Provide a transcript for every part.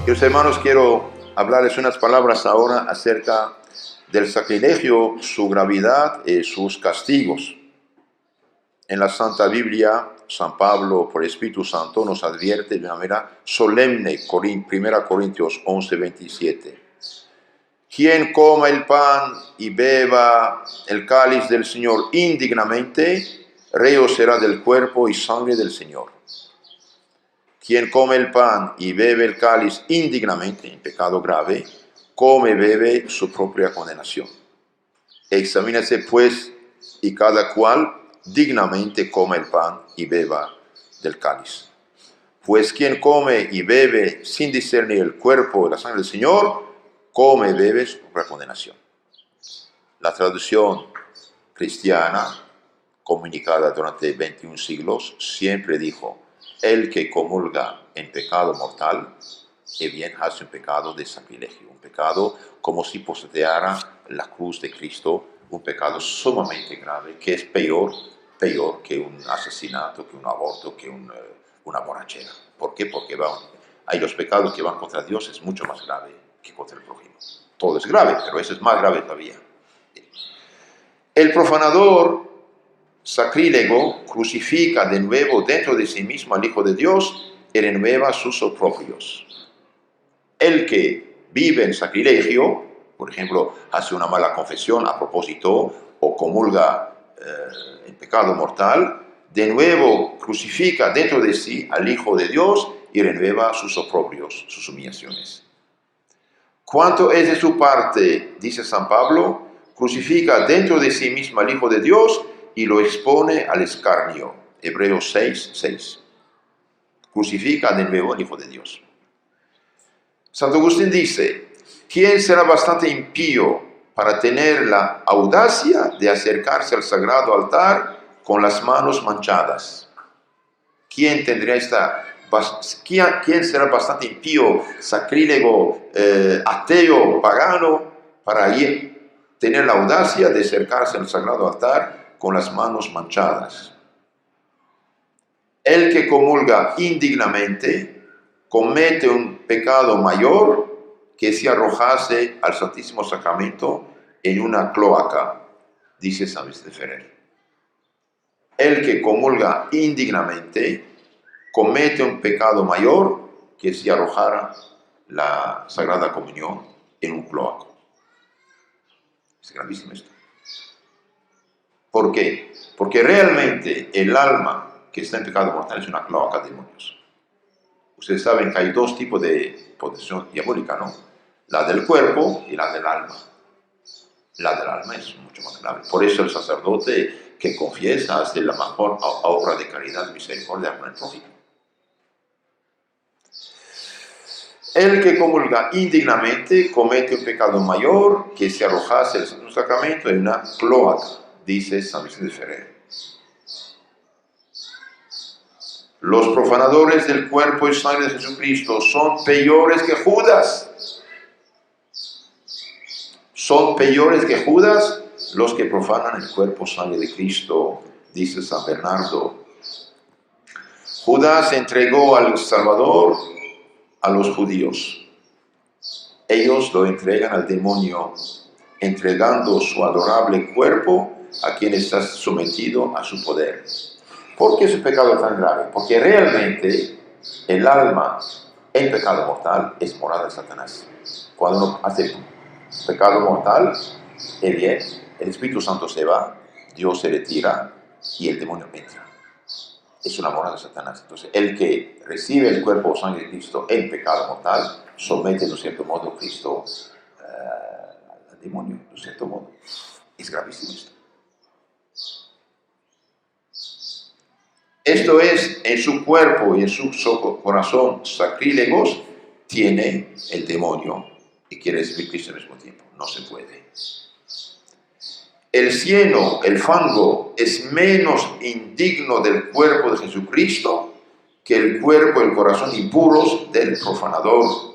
Queridos hermanos, quiero hablarles unas palabras ahora acerca del sacrilegio, su gravedad y sus castigos. En la Santa Biblia, San Pablo, por el Espíritu Santo, nos advierte de una manera solemne, 1 Corintios 11, 27. Quien coma el pan y beba el cáliz del Señor indignamente, reo será del cuerpo y sangre del Señor. Quien come el pan y bebe el cáliz indignamente, en pecado grave, come y bebe su propia condenación. Examínese pues, y cada cual dignamente come el pan y beba del cáliz. Pues quien come y bebe sin discernir el cuerpo y la sangre del Señor, come y bebe su propia condenación. La traducción cristiana, comunicada durante 21 siglos, siempre dijo: el que comulga en pecado mortal, bien hace un pecado de sacrilegio, un pecado como si poseteara la cruz de Cristo, un pecado sumamente grave, que es peor que un asesinato, que un aborto, que una borrachera. ¿Por qué? Porque hay los pecados que van contra Dios, es mucho más grave que contra el prójimo. Todo es grave, pero ese es más grave todavía. El profanador sacrílego crucifica de nuevo dentro de sí mismo al Hijo de Dios y renueva sus oprobios. El que vive en sacrilegio, por ejemplo, hace una mala confesión a propósito o comulga en pecado mortal, de nuevo crucifica dentro de sí al Hijo de Dios y renueva sus oprobios, sus humillaciones. ¿Cuánto es de su parte, dice San Pablo? Crucifica dentro de sí mismo al Hijo de Dios y lo expone al escarnio. Hebreos 6, 6. Crucifica de nuevo al Hijo de Dios. Santo Agustín dice: ¿quién será bastante impío para tener la audacia de acercarse al sagrado altar con las manos manchadas? ¿Quién será bastante impío, sacrílego, ateo, pagano, para tener la audacia de acercarse al sagrado altar con las manos manchadas? El que comulga indignamente comete un pecado mayor que si arrojase al Santísimo Sacramento en una cloaca, dice San Vicente Ferrer. El que comulga indignamente comete un pecado mayor que si arrojara la Sagrada Comunión en un cloaco. Es gravísimo esto. ¿Por qué? Porque realmente el alma que está en pecado mortal es una cloaca de demonios. Ustedes saben que hay dos tipos de posesión diabólica, ¿no? La del cuerpo y la del alma. La del alma es mucho más grave. Por eso el sacerdote que confiesa hace la mejor obra de caridad y misericordia con el prójimo. El que comulga indignamente comete un pecado mayor que si arrojase el Santo Sacramento en una cloaca, dice San Vicente Ferrer. Los profanadores del cuerpo y sangre de Jesucristo son peores que Judas. Son peores que Judas los que profanan el cuerpo y sangre de Cristo, dice San Bernardo. Judas entregó al Salvador a los judíos. Ellos lo entregan al demonio, entregando su adorable cuerpo a quien está sometido a su poder. ¿Por qué es un pecado tan grave? Porque realmente el alma en pecado mortal es morada de Satanás. Cuando uno hace pecado mortal, bien, el Espíritu Santo se va, Dios se retira y el demonio entra. Es una morada de Satanás. Entonces, el que recibe el cuerpo o sangre de Cristo en pecado mortal, somete, de un cierto modo, a Cristo al demonio, de un cierto modo. Es gravísimo esto. Esto es, en su cuerpo y en su corazón sacrílegos, tiene el demonio y quiere recibir Cristo al mismo tiempo. No se puede. El cieno, el fango, es menos indigno del cuerpo de Jesucristo que el cuerpo y el corazón impuros del profanador,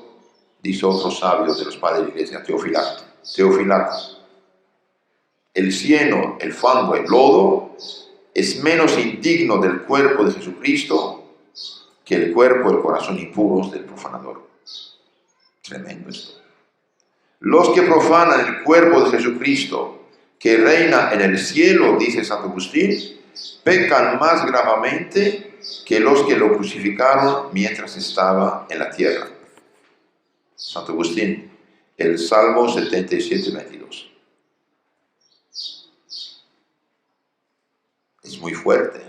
dice otro sabio de los padres de la iglesia, Teofilaco. El cieno, el fango, el lodo, es menos indigno del cuerpo de Jesucristo que el cuerpo y el corazón impuros del profanador. Tremendo esto. Los que profanan el cuerpo de Jesucristo, que reina en el cielo, dice Santo Agustín, pecan más gravemente que los que lo crucificaron mientras estaba en la tierra. Santo Agustín, el Salmo 77, 22. Es muy fuerte, ¿eh?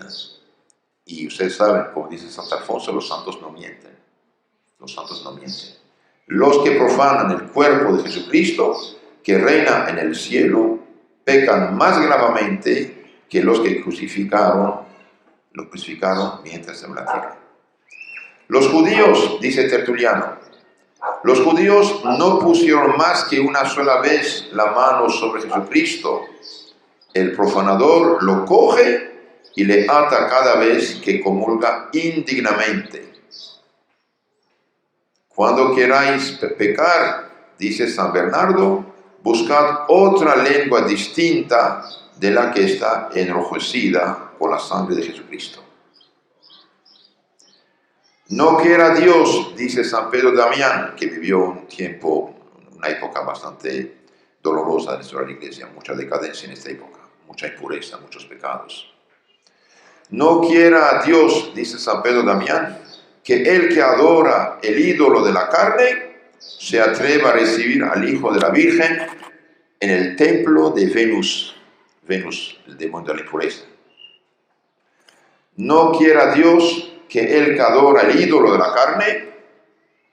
Y ustedes saben, como dice Santo Alfonso, los santos no mienten. Los santos no mienten. Los que profanan el cuerpo de Jesucristo, que reina en el cielo, pecan más gravemente que los que lo crucificaron mientras en la tierra. Los judíos, dice Tertuliano, los judíos no pusieron más que una sola vez la mano sobre Jesucristo. El profanador lo coge y le ata cada vez que comulga indignamente. Cuando queráis pecar, dice San Bernardo, buscad otra lengua distinta de la que está enrojecida por la sangre de Jesucristo. No quiera Dios, dice San Pedro Damián, que vivió un tiempo, una época bastante dolorosa de nuestra iglesia, mucha decadencia en esta época, mucha impureza, muchos pecados. No quiera Dios, dice San Pedro Damián, que el que adora el ídolo de la carne se atreva a recibir al Hijo de la Virgen en el templo de Venus, el demonio de la impureza. No quiera Dios que el que adora el ídolo de la carne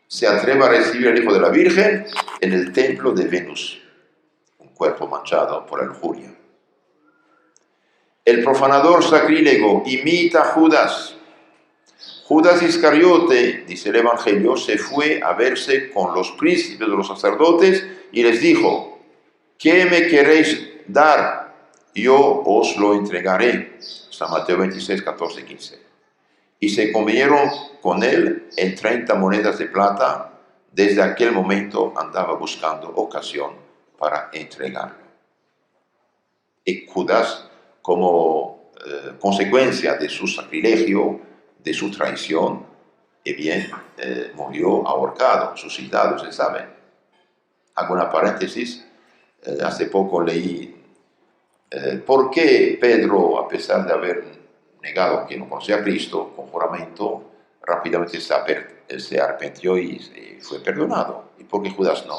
se atreva a recibir al Hijo de la Virgen en el templo de Venus, un cuerpo manchado por la lujuria. El profanador sacrílego imita a Judas. Judas Iscariote, dice el Evangelio, se fue a verse con los príncipes de los sacerdotes y les dijo: ¿qué me queréis dar? Yo os lo entregaré. San Mateo 26, 14, 15. Y se convinieron con él en 30 monedas de plata. Desde aquel momento andaba buscando ocasión para entregarlo. Y Judas, como consecuencia de su sacrilegio, de su traición, murió ahorcado, suicidado, se sabe. Hago una paréntesis. Hace poco leí por qué Pedro, a pesar de haber negado que no conocía a Cristo, con juramento, rápidamente se arrepintió y fue perdonado. ¿Y por qué Judas no?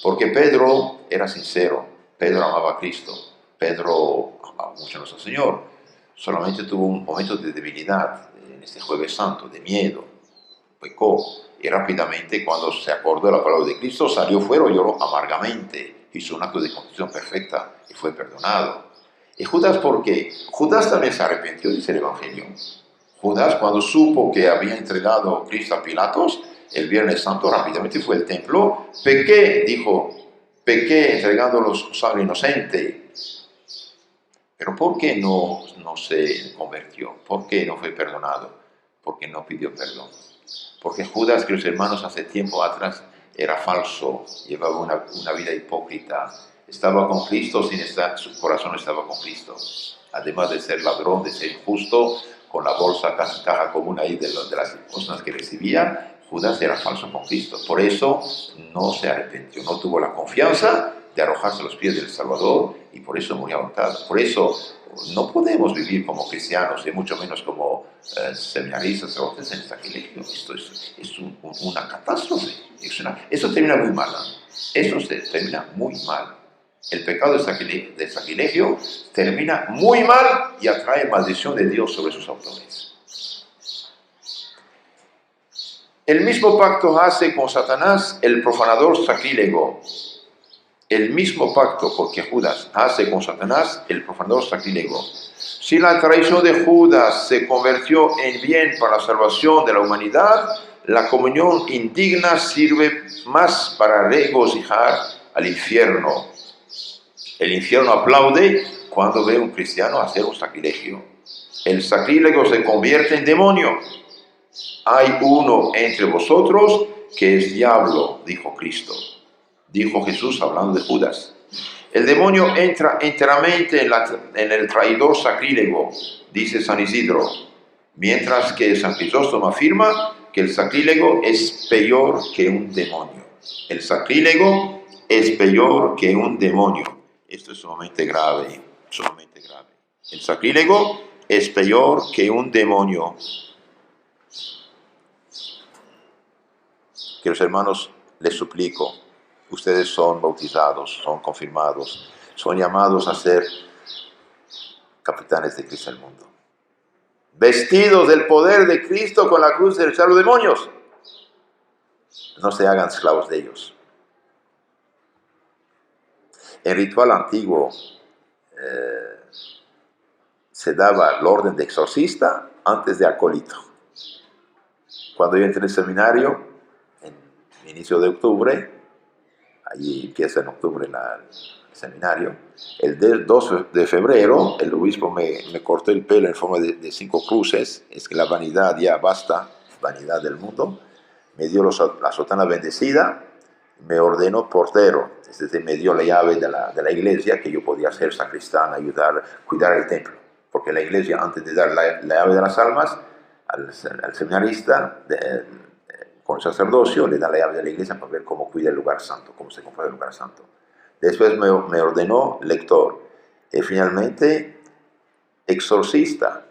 Porque Pedro era sincero, Pedro amaba a Cristo, Pedro amaba mucho a nuestro Señor. Solamente tuvo un momento de debilidad en este Jueves Santo, de miedo, pecó, y rápidamente, cuando se acordó de la palabra de Cristo, salió fuera y lloró amargamente, hizo un acto de contrición perfecta y fue perdonado. ¿Y Judas por qué? Judas también se arrepintió, dice el Evangelio. Judas, cuando supo que había entregado a Cristo a Pilatos, el Viernes Santo rápidamente fue al templo. Dijo, pequé entregando sangre inocente. Pero ¿por qué no se convirtió? ¿Por qué no fue perdonado? Porque no pidió perdón. Porque Judas, queridos hermanos, hace tiempo atrás era falso, llevaba una vida hipócrita. Estaba con Cristo su corazón estaba con Cristo. Además de ser ladrón, de ser injusto, con la bolsa, caja común ahí de las limosnas que recibía, Judas era falso con Cristo. Por eso no se arrepintió, no tuvo la confianza de arrojarse a los pies del Salvador y por eso murió ahorcado. Por eso no podemos vivir como cristianos y mucho menos como seminaristas, sacerdotes en sacrilegio. Esto es una catástrofe. Eso termina muy mal. Eso termina muy mal. El pecado del sacrilegio termina muy mal y atrae maldición de Dios sobre sus autores. El mismo pacto hace con Satanás el profanador sacrílego. El mismo pacto porque Judas hace con Satanás el profanador sacrílego. Si la traición de Judas se convirtió en bien para la salvación de la humanidad, la comunión indigna sirve más para regocijar al infierno. El infierno aplaude cuando ve a un cristiano hacer un sacrilegio. El sacrílego se convierte en demonio. Hay uno entre vosotros que es diablo, dijo Cristo. Dijo Jesús hablando de Judas. El demonio entra enteramente en el traidor sacrílego, dice San Isidro. Mientras que San Crisóstomo afirma que el sacrílego es peor que un demonio. El sacrílego es peor que un demonio. Esto es sumamente grave, sumamente grave. El sacrílego es peor que un demonio. Queridos hermanos, les suplico, ustedes son bautizados, son confirmados, son llamados a ser capitanes de Cristo del mundo. Vestidos del poder de Cristo con la cruz de echar los demonios. No se hagan esclavos de ellos. En ritual antiguo se daba el orden de exorcista antes de acólito. Cuando yo entré en el seminario, en inicio de octubre, allí empieza en octubre el seminario, el del 2 de febrero, el obispo me cortó el pelo en forma de 5 cruces, es que la vanidad ya basta, vanidad del mundo, me dio la sotana bendecida, me ordenó portero, es decir, me dio la llave de la iglesia, que yo podía ser sacristán, ayudar, cuidar el templo, porque la iglesia, antes de dar la llave de las almas, al seminarista, con el sacerdocio, le da la llave de la iglesia para ver cómo cuida el lugar santo, cómo se compra el lugar santo. Después me ordenó lector, y finalmente exorcista,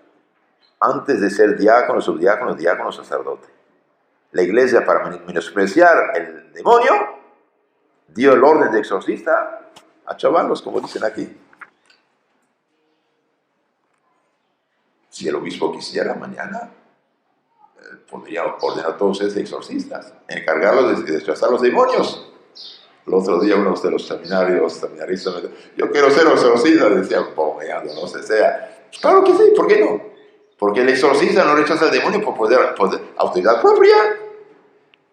antes de ser diácono, subdiácono, diácono, sacerdote. La iglesia, para menospreciar el demonio, dio el orden de exorcista a chavalos, como dicen aquí. Si el obispo quisiera mañana, podría ordenar a todos esos exorcistas, encargarlos de despachar los demonios. El otro día uno de los seminaristas me dijo, yo quiero ser exorcista, decía, bromeando, no sé, sea. Claro que sí, ¿por qué no? Porque el exorcista no rechaza al demonio por poder autoridad propia.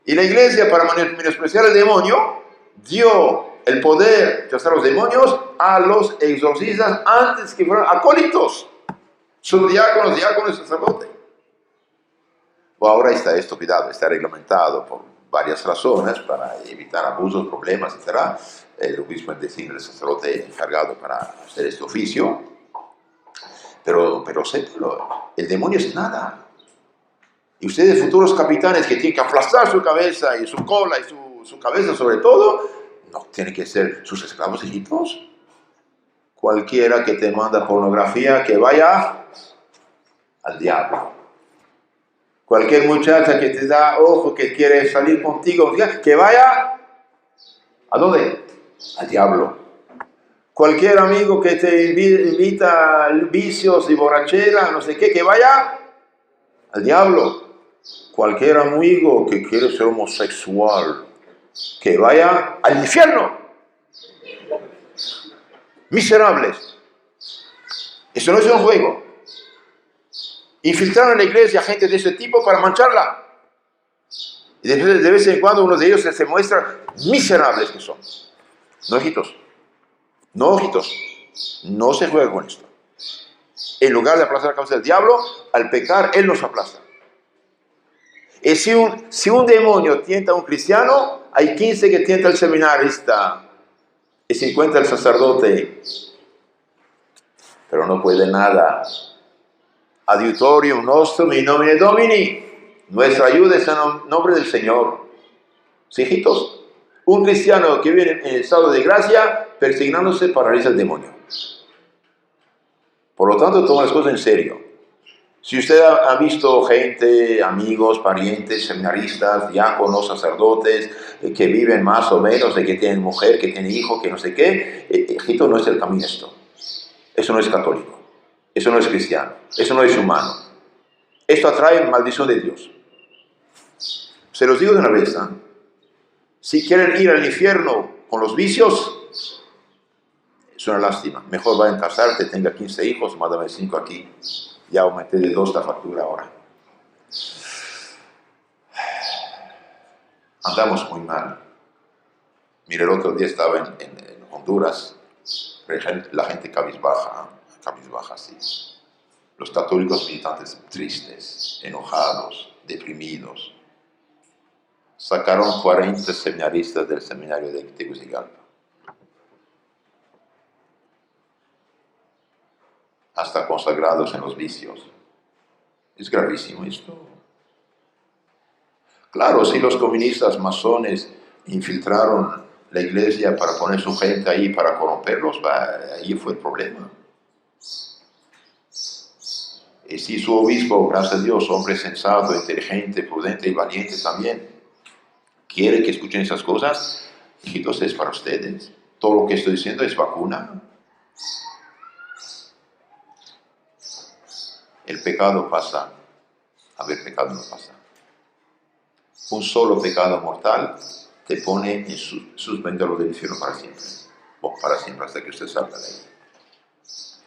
Y la iglesia, para menospreciar al demonio, dio el poder de rechazar a los demonios a los exorcistas antes que fueran acólitos, subdiáconos, diáconos y sacerdotes. Ahora está esto, cuidado, está reglamentado por varias razones para evitar abusos, problemas, etc. El obispo es decir, el sacerdote encargado para hacer este oficio. Pero sépalo, el demonio es nada. Y ustedes, futuros capitanes que tienen que aplastar su cabeza y su cola y su cabeza sobre todo, no tienen que ser sus esclavos hijitos. Cualquiera que te manda pornografía, que vaya al diablo. Cualquier muchacha que te da ojo, que quiere salir contigo, que vaya, ¿a dónde? Al diablo. Cualquier amigo que te invita a vicios y borrachera, no sé qué, que vaya al diablo. Cualquier amigo que quiere ser homosexual, que vaya al infierno. Miserables. Eso no es un juego. Infiltraron en la iglesia gente de ese tipo para mancharla. Y de vez en cuando uno de ellos se muestra miserables que son. No, hijitos. No, ojitos, no se juega con esto. En lugar de aplastar la cabeza del diablo, al pecar, él nos aplasta. Y si un demonio tienta a un cristiano, hay 15 que tienta al seminarista y 50 al sacerdote. Pero no puede nada. Adiutorium nostrum in nomine Domini. Nuestra ayuda es en nombre del Señor. ¿Sí, hijitos? Un cristiano que vive en estado de gracia, persignándose, paraliza el demonio. Por lo tanto, toma las cosas en serio. Si usted ha visto gente, amigos, parientes, seminaristas, diáconos, sacerdotes, que viven más o menos, de que tienen mujer, que tienen hijo, que no sé qué, hijito, no es el camino esto. Eso no es católico. Eso no es cristiano. Eso no es humano. Esto atrae maldición de Dios. Se los digo de una vez, ¿eh? Si quieren ir al infierno con los vicios, es una lástima. Mejor vayan a casarte, tenga 15 hijos, mándame 5 aquí. Ya aumenté de 2 la factura ahora. Andamos muy mal. Mire, el otro día estaba en Honduras, la gente cabizbaja, sí. Los católicos militantes tristes, enojados, deprimidos. Sacaron 40 seminaristas del seminario de Tegucigalpa. Hasta consagrados en los vicios. Es gravísimo esto. Claro, si los comunistas masones infiltraron la iglesia para poner su gente ahí para corromperlos, ahí fue el problema. Y si su obispo, gracias a Dios, hombre sensato, inteligente, prudente y valiente también, quiere que escuchen esas cosas, hijitos, es para ustedes. Todo lo que estoy diciendo es vacuna. El pecado pasa, haber pecado no pasa. Un solo pecado mortal te pone en suspenderlo del infierno para siempre. O para siempre, hasta que usted salga de ahí.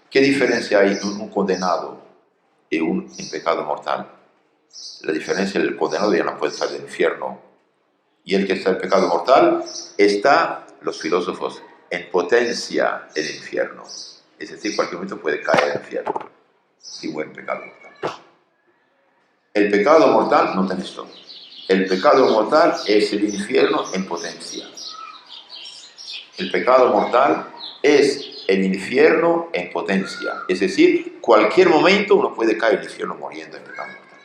¿Qué diferencia hay entre un condenado y un en pecado mortal? La diferencia es el condenado ya no puede estar del infierno. Y el que está en pecado mortal está, los filósofos, en potencia en el infierno. Es decir, cualquier momento puede caer en el infierno. Si muere en pecado mortal. El pecado mortal no tiene esto. El pecado mortal es el infierno en potencia. El pecado mortal es el infierno en potencia. Es decir, cualquier momento uno puede caer en el infierno muriendo en pecado mortal.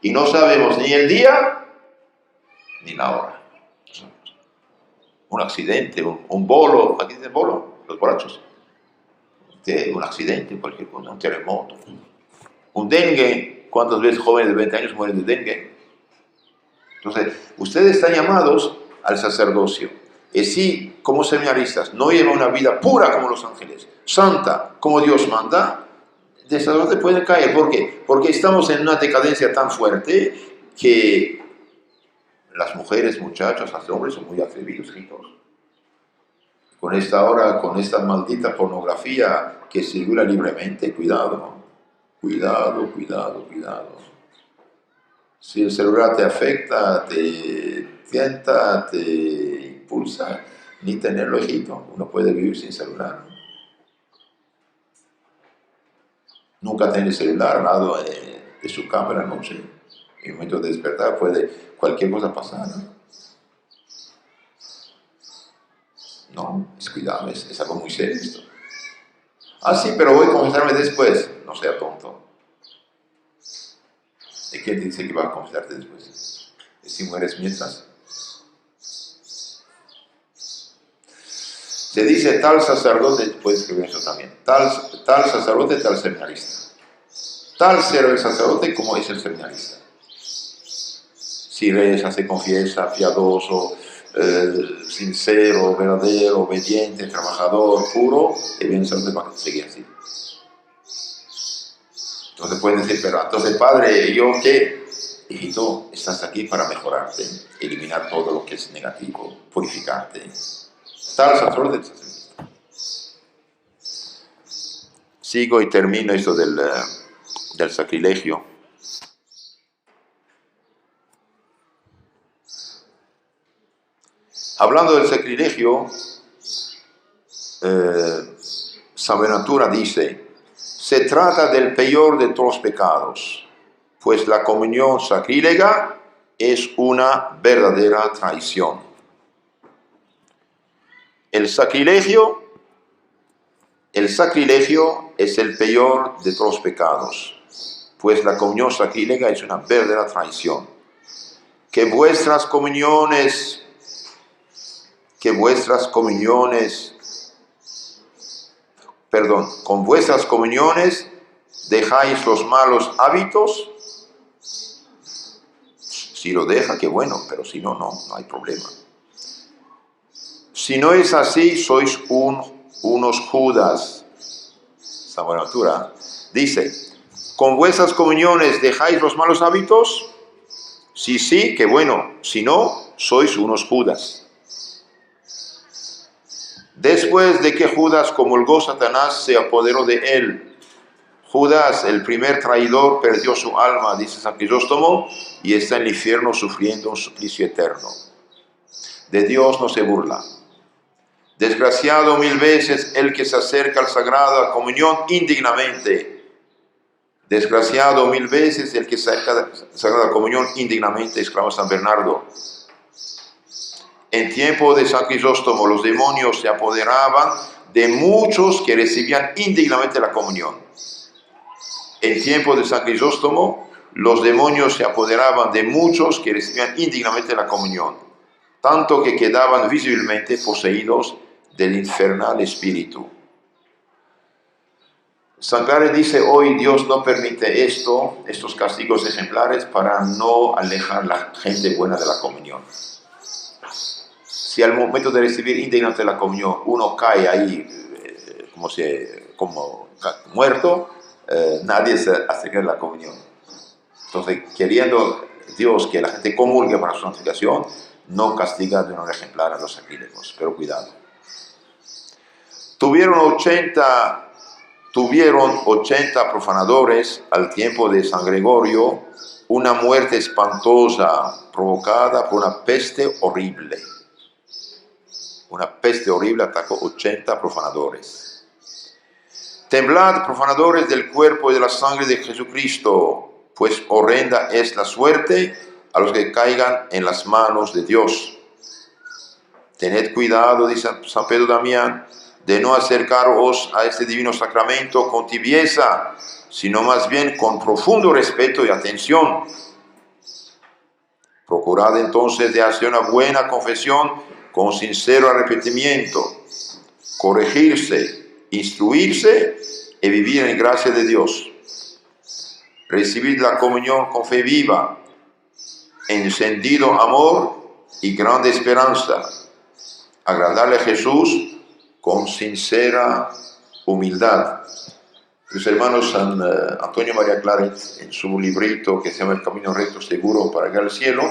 Y no sabemos ni el día ni la hora. Un accidente, un bolo, ¿aquí dicen bolo? Los borrachos. Un accidente, cualquier cosa, un terremoto. Un dengue. ¿Cuántas veces jóvenes de 20 años mueren de dengue? Entonces, ustedes están llamados al sacerdocio. Y si, como seminaristas, no llevan una vida pura como los ángeles, santa, como Dios manda, de sacerdote pueden caer. ¿Por qué? Porque estamos en una decadencia tan fuerte que las mujeres, muchachos, los hombres son muy atrevidos, chicos. Con esta maldita pornografía que circula libremente, cuidado. Cuidado, cuidado, cuidado. Si el celular te afecta, te tienta, te impulsa, ni tenerlo, hijito. Uno puede vivir sin celular. Nunca tiene celular al lado de su cama en la noche. En el momento de despertar puede cualquier cosa pasar. No, es cuidado, es algo muy serio esto. Ah, sí, pero voy a confesarme después. No sea tonto. ¿Y quién te dice que va a confesarte después? Si mueres mientras. Se dice tal sacerdote, puedes escribir eso también, tal sacerdote, tal seminarista. Tal será el sacerdote como es el seminarista. Si reza, se confiesa, piadoso, sincero, verdadero, obediente, trabajador, puro, el bien sacerdote va a seguir así. Entonces pueden decir, pero entonces padre, ¿yo qué? Hijito, estás aquí para mejorarte, eliminar todo lo que es negativo, purificarte. Tal sacerdote, sacerdote. Sigo y termino esto del sacrilegio. Hablando del sacrilegio, San Bonaventura dice, se trata del peor de todos los pecados, pues la comunión sacrílega es una verdadera traición. El sacrilegio es el peor de todos los pecados, pues la comunión sacrílega es una verdadera traición. Con vuestras comuniones dejáis los malos hábitos. Si lo deja, qué bueno, pero si no, no hay problema. Si no es así, sois unos Judas. San Bonaventura dice, ¿con vuestras comuniones dejáis los malos hábitos? Sí, qué bueno. Si no, sois unos Judas. Después de que Judas comulgó, Satanás se apoderó de él. Judas, el primer traidor, perdió su alma, dice San Crisóstomo, y está en el infierno sufriendo un suplicio eterno. De Dios no se burla. Desgraciado 1000 veces el que se acerca al sagrada comunión indignamente. Desgraciado 1000 veces el que se acerca a la sagrada comunión indignamente, exclama San Bernardo. En tiempo de San Crisóstomo, los demonios se apoderaban de muchos que recibían indignamente la comunión. En tiempo de San Crisóstomo, los demonios se apoderaban de muchos que recibían indignamente la comunión, tanto que quedaban visiblemente poseídos del infernal espíritu. San Claret dice, hoy Dios no permite estos castigos ejemplares para no alejar a la gente buena de la comunión. Si al momento de recibir indignamente la comunión uno cae ahí como muerto, nadie se acerca a la comunión. Entonces, queriendo Dios que la gente comulgue para su santificación, no castiga de manera ejemplar a los sacrílegos, pero cuidado. Tuvieron 80 profanadores al tiempo de San Gregorio una muerte espantosa provocada por una peste horrible. Una peste horrible atacó 80 profanadores. Temblad, profanadores del cuerpo y de la sangre de Jesucristo, pues horrenda es la suerte a los que caigan en las manos de Dios. Tened cuidado, dice San Pedro Damián, de no acercaros a este divino sacramento con tibieza, sino más bien con profundo respeto y atención. Procurad entonces de hacer una buena confesión con sincero arrepentimiento, corregirse, instruirse y vivir en gracia de Dios. Recibid la comunión con fe viva, encendido amor y grande esperanza. Agradarle a Jesús con sincera humildad. Mis hermanos, San Antonio María Claret, en su librito que se llama El Camino Recto Seguro para llegar al cielo,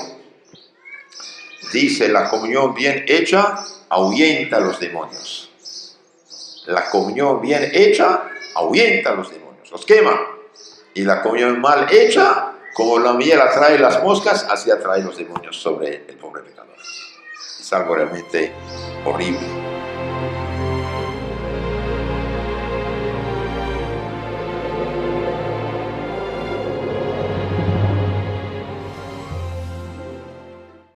dice, la comunión bien hecha ahuyenta a los demonios. La comunión bien hecha ahuyenta a los demonios, los quema. Y la comunión mal hecha, como la miel atrae las moscas, así atrae los demonios sobre el pobre pecador. Es algo realmente horrible.